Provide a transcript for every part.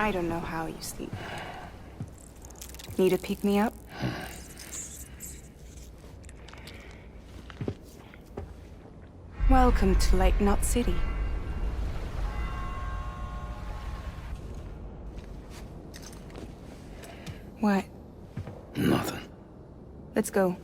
I don't know how you sleep. Need a pick-me-up? Welcome to Lake Knot City. What? Nothing. Let's go.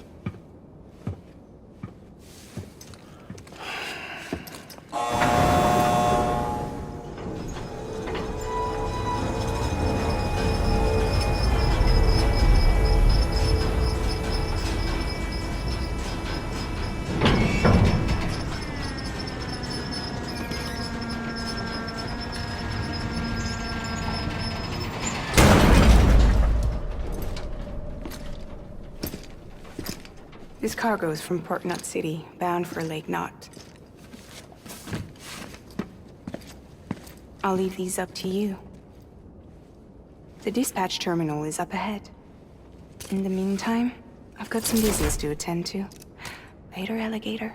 This cargo is from Port Knot City, bound for Lake Knot. I'll leave these up to you. The dispatch terminal is up ahead. In the meantime, I've got some business to attend to. Later, alligator.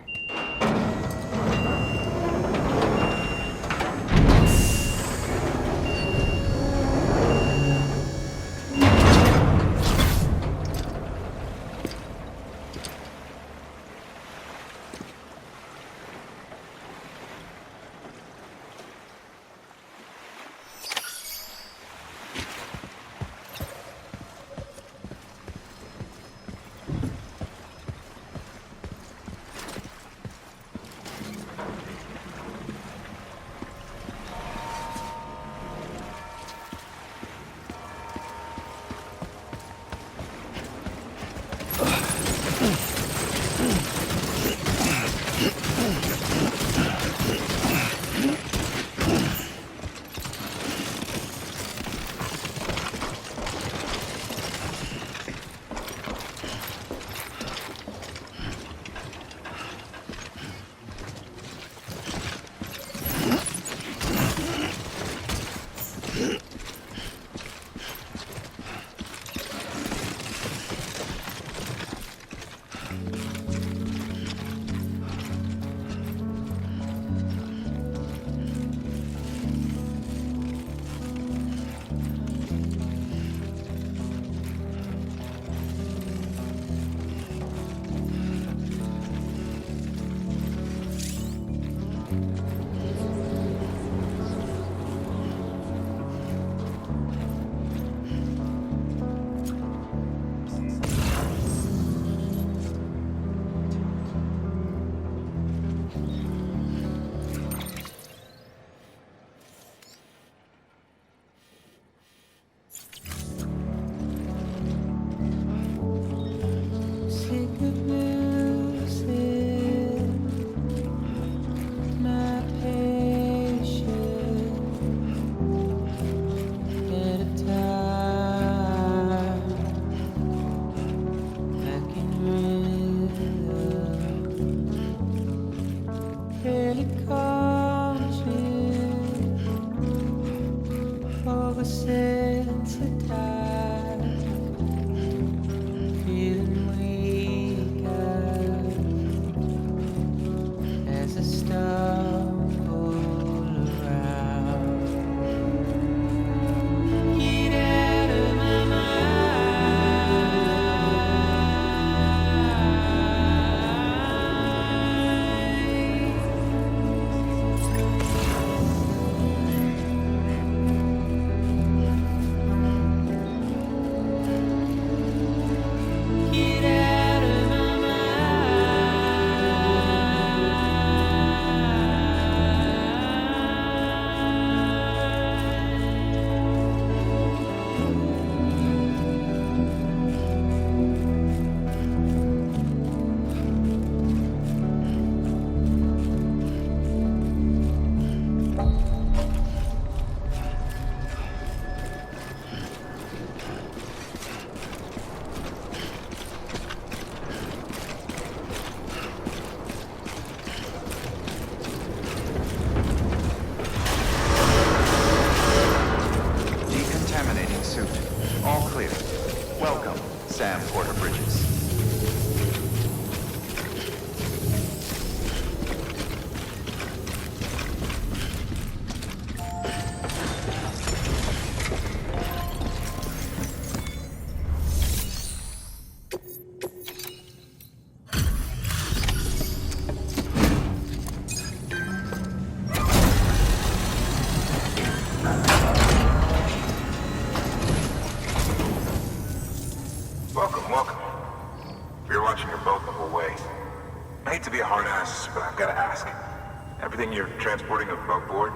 Anything you're transporting aboard?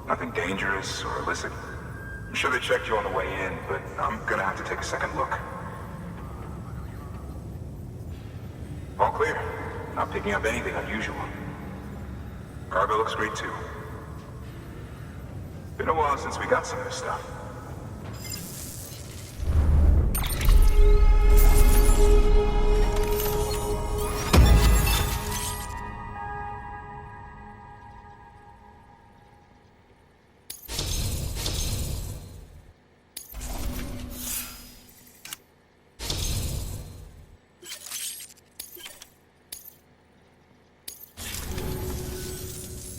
Nothing dangerous or illicit? I'm sure they checked you on the way in, but I'm gonna have to take a second look. All clear. Not picking up anything unusual. Cargo looks great too. Been a while since we got some of this stuff.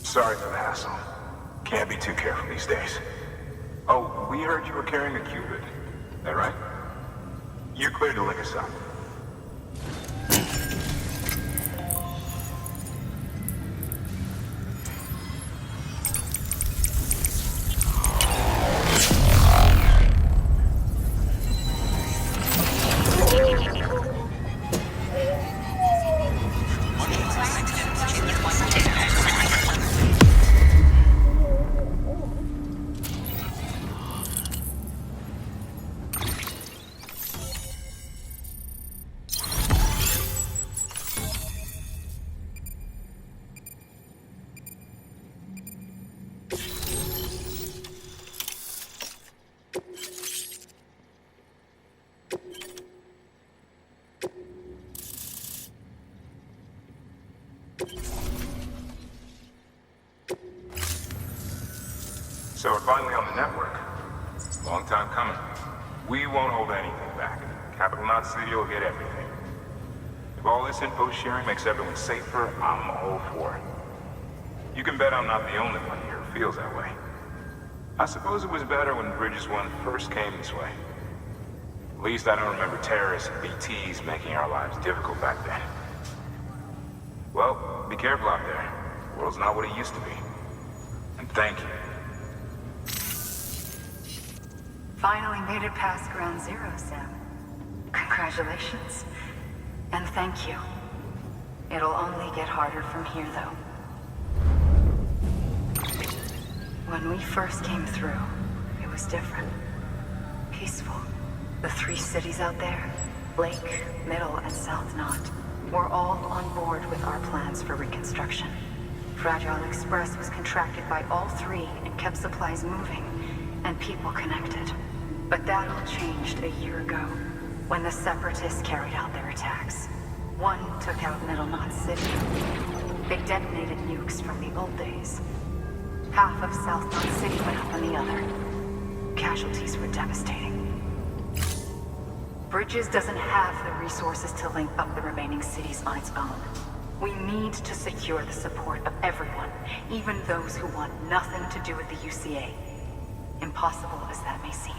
Sorry for the hassle. Can't be too careful these days. Oh, we heard you were carrying a Cupid. That right? You're clear to link us up. So we're finally on the network. Long time coming. We won't hold anything back. Capital Knot City will get everything. If all this info sharing makes everyone safer, I'm all for it. You can bet I'm not the only one here who feels that way. I suppose it was better when Bridges 1 first came this way. At least I don't remember terrorists and BTs making our lives difficult back then. Well, be careful out there. The world's not what it used to be. And thank you. Finally made it past Ground Zero, Sam. Congratulations. And thank you. It'll only get harder from here, though. When we first came through, it was different. Peaceful. The 3 cities out there, Lake, Middle, and South Knot, were all on board with our plans for reconstruction. Fragile Express was contracted by all 3 and kept supplies moving, and people connected. But that all changed a year ago, when the Separatists carried out their attacks. One took out Middle Knot City. They detonated nukes from the old days. Half of South Knot City went up on the other. Casualties were devastating. Bridges doesn't have the resources to link up the remaining cities on its own. We need to secure the support of everyone, even those who want nothing to do with the UCA. Impossible as that may seem.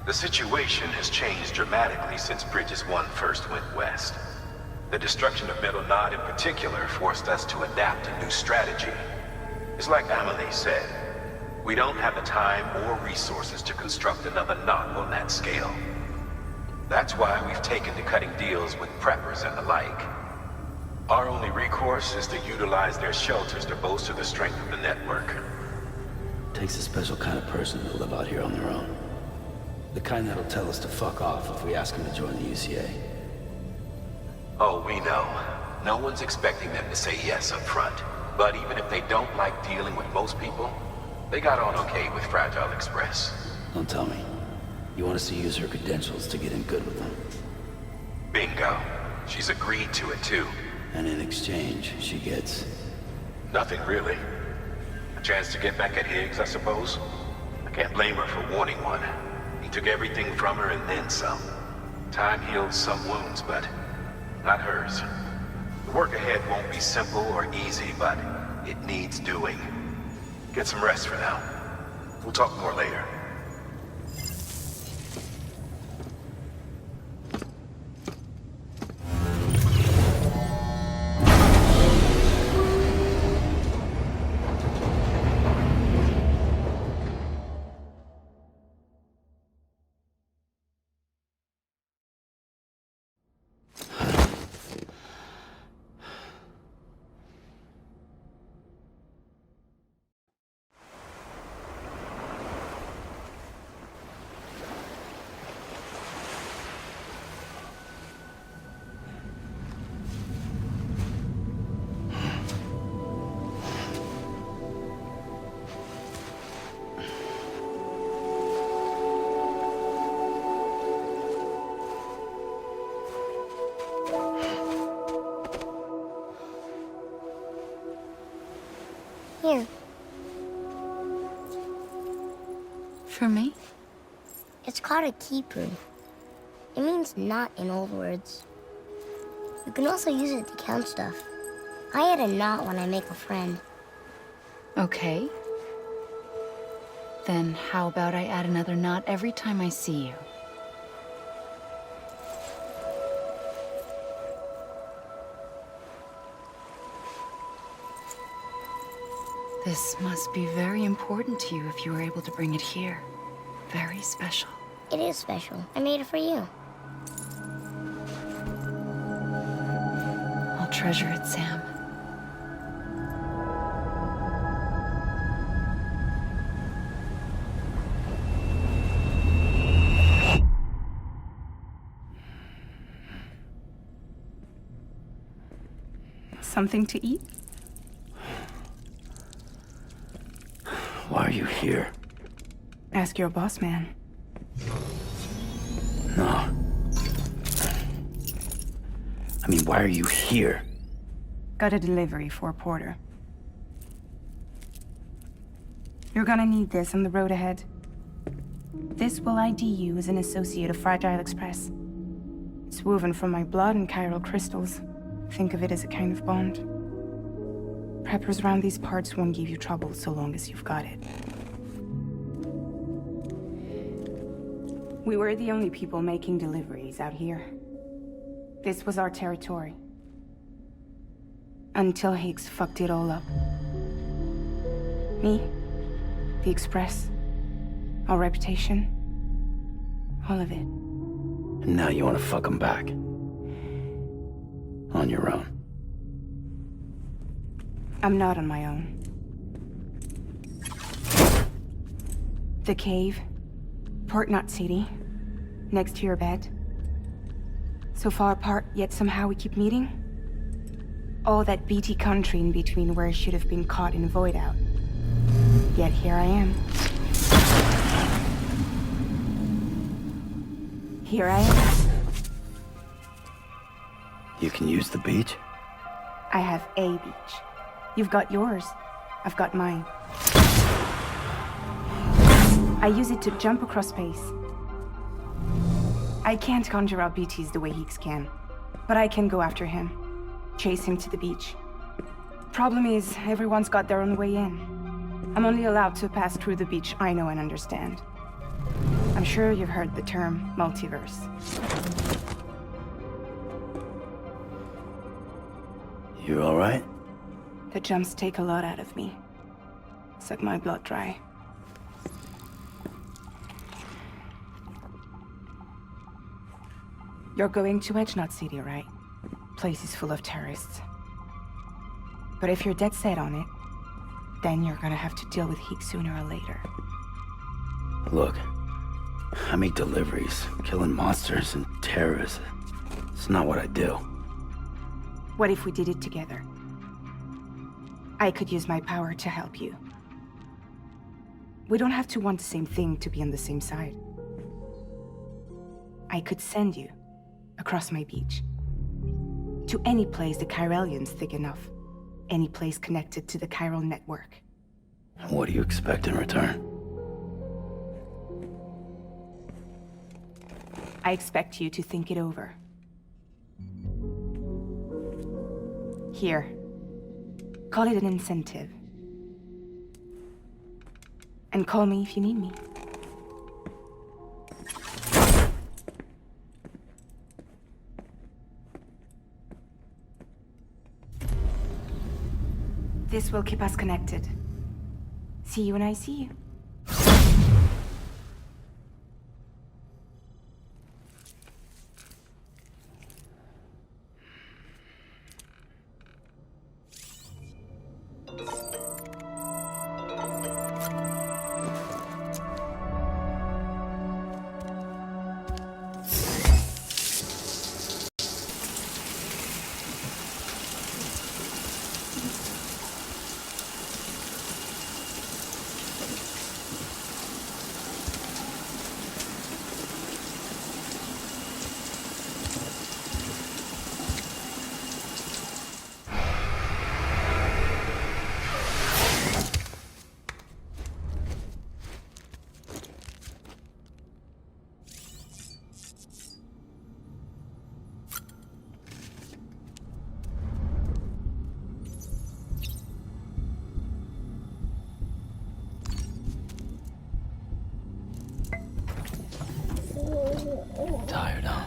The situation has changed dramatically since Bridges 1 first went west. The destruction of Middle Knot in particular forced us to adapt a new strategy. It's like Amelie said, we don't have the time or resources to construct another knot on that scale. That's why we've taken to cutting deals with preppers and the like. Our only recourse is to utilize their shelters to bolster the strength of the network. Takes a special kind of person to live out here on their own. The kind that'll tell us to fuck off if we ask them to join the UCA. Oh, we know. No one's expecting them to say yes up front. But even if they don't like dealing with most people, they got on okay with Fragile Express. Don't tell me. You want us to use her credentials to get in good with them? Bingo. She's agreed to it too. And in exchange, she gets... Nothing really. A chance to get back at Higgs, I suppose? I can't blame her for wanting one. He took everything from her and then some. Time heals some wounds, but not hers. The work ahead won't be simple or easy, but it needs doing. Get some rest for now. We'll talk more later. Here. For me? It's called a keeper. It means knot in old words. You can also use it to count stuff. I add a knot when I make a friend. Okay. Then how about I add another knot every time I see you? This must be very important to you if you were able to bring it here. Very special. It is special. I made it for you. I'll treasure it, Sam. Something to eat? Why are you here? Ask your boss man. No. I mean, why are you here? Got a delivery for Porter. You're gonna need this on the road ahead. This will ID you as an associate of Fragile Express. It's woven from my blood and chiral crystals. Think of it as a kind of bond. Preppers around these parts won't give you trouble so long as you've got it. We were the only people making deliveries out here. This was our territory. Until Higgs fucked it all up. Me, the Express, our reputation, all of it. And now you want to fuck them back. On your own. I'm not on my own. The cave, Port Knot City, next to your bed. So far apart, yet somehow we keep meeting. All that BT country in between where I should have been caught in a void out. Yet here I am. Here I am. You can use the beach? I have a beach. You've got yours. I've got mine. I use it to jump across space. I can't conjure up BTs the way Higgs can, but I can go after him, chase him to the beach. Problem is, everyone's got their own way in. I'm only allowed to pass through the beach I know and understand. I'm sure you've heard the term multiverse. You all right? The jumps take a lot out of me. Suck my blood dry. You're going to Edge Knot City, right? Place is full of terrorists. But if you're dead set on it, then you're gonna have to deal with Higgs sooner or later. Look, I make deliveries, killing monsters and terrorists. It's not what I do. What if we did it together? I could use my power to help you. We don't have to want the same thing to be on the same side. I could send you across my beach. To any place the Chiralian's thick enough. Any place connected to the chiral network. What do you expect in return? I expect you to think it over. Here. Call it an incentive. And call me if you need me. This will keep us connected. See you when I see you. Tired, huh?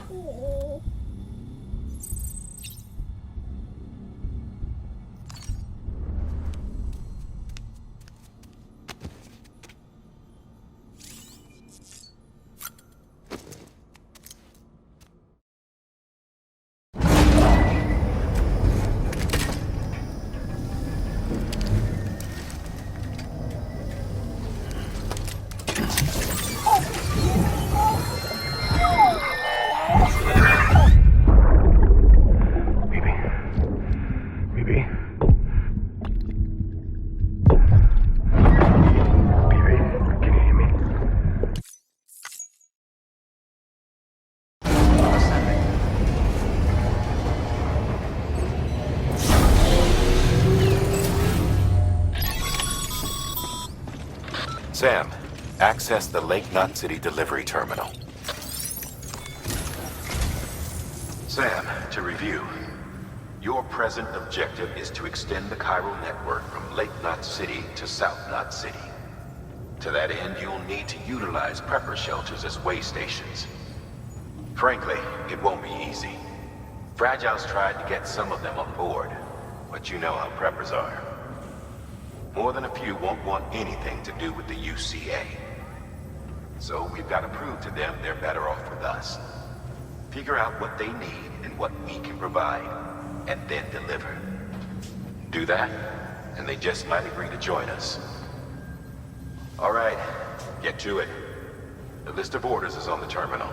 Sam, access the Lake Knot City delivery terminal. Sam, to review, your present objective is to extend the chiral network from Lake Knot City to South Knot City. To that end, you'll need to utilize prepper shelters as way stations. Frankly, it won't be easy. Fragile's tried to get some of them on board, but you know how preppers are. More than a few won't want anything to do with the UCA. So we've got to prove to them they're better off with us. Figure out what they need and what we can provide, and then deliver. Do that, and they just might agree to join us. All right, get to it. The list of orders is on the terminal.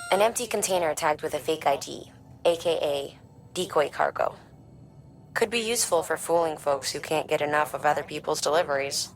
An empty container tagged with a fake ID, aka decoy cargo. Could be useful for fooling folks who can't get enough of other people's deliveries.